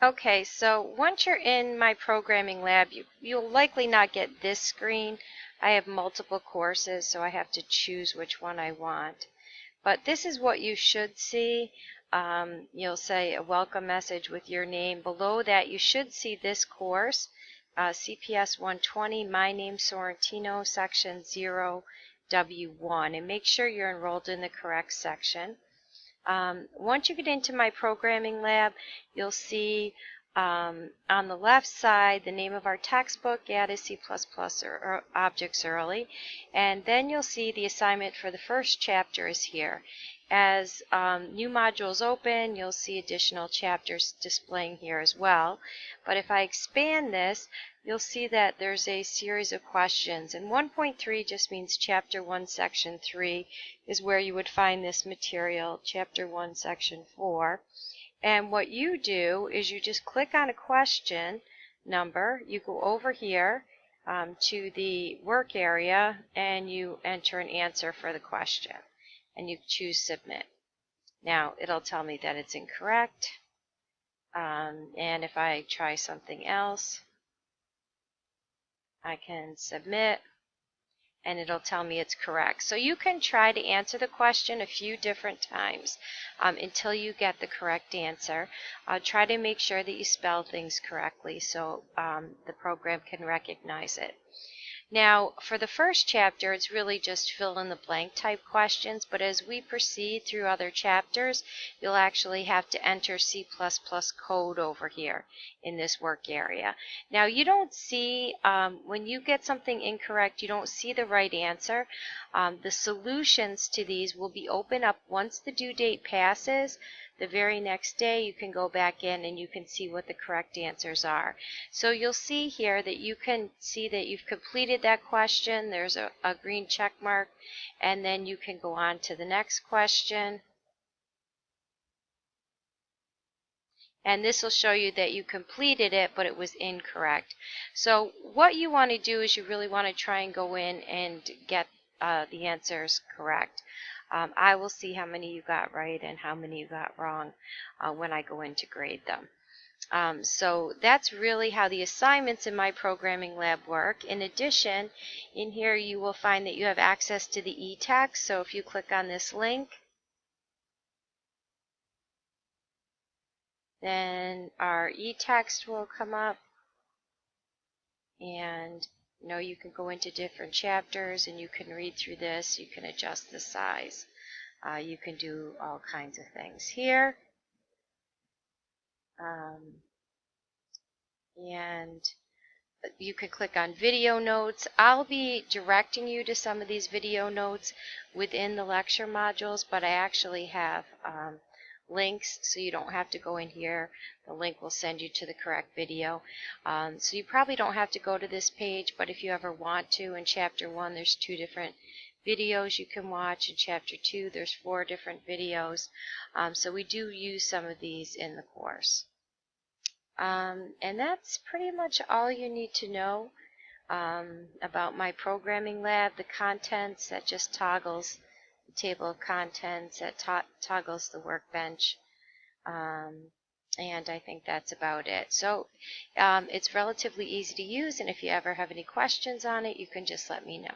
Okay, so once you're in My Programming Lab, you'll likely not get this screen. I have multiple courses, so I have to choose which one I want. But this is what you should see. You'll say a welcome message with your name. Below that, you should see this course, CPS 120, My Name Sorrentino, Section 0W1. And make sure you're enrolled in the correct section. Once you get into My Programming Lab, you'll see on the left side the name of our textbook, Add C++ or Objects Early, and then you'll see the assignment for the first chapter is here. As new modules open, you'll see additional chapters displaying here as well. But if I expand this, you'll see that there's a series of questions, and 1.3 just means Chapter 1, Section 3 is where you would find this material, Chapter 1, Section 4. And what you do is you just click on a question number, you go over here to the work area, and you enter an answer for the question, and you choose Submit. Now, it'll tell me that it's incorrect, and if I try something else, I can submit, and it'll tell me it's correct. So you can try to answer the question a few different times until you get the correct answer. Try to make sure that you spell things correctly so the program can recognize it. Now, for the first chapter, it's really just fill in the blank type questions, but as we proceed through other chapters, you'll actually have to enter C++ code over here in this work area. Now, you don't see, when you get something incorrect, you don't see the right answer. The solutions to these will be open up once the due date passes. The very next day, you can go back in and you can see what the correct answers are. So you'll see here that you can see that you've completed that question. There's a green check mark, and then you can go on to the next question. And this will show you that you completed it, but it was incorrect. So what you want to do is you really want to try and go in and get the answers correct. I will see how many you got right and how many you got wrong when I go in to grade them. So that's really how the assignments in My Programming Lab work. In addition, in here you will find that you have access to the e-text. So if you click on this link, then our e-text will come up, and you can go into different chapters and you can read through this. You can adjust the size. You can do all kinds of things here. And you can click on video notes. I'll be directing you to some of these video notes within the lecture modules, but I actually have links, so you don't have to go in here. The link will send you to the correct video. So you probably don't have to go to this page, but if you ever want to, in Chapter 1 there's 2 different videos you can watch. In Chapter 2 there's 4 different videos. So we do use some of these in the course. And that's pretty much all you need to know about My Programming Lab. The contents, that just toggles the table of contents, that toggles the workbench, and I think that's about it. So it's relatively easy to use, and if you ever have any questions on it, you can just let me know.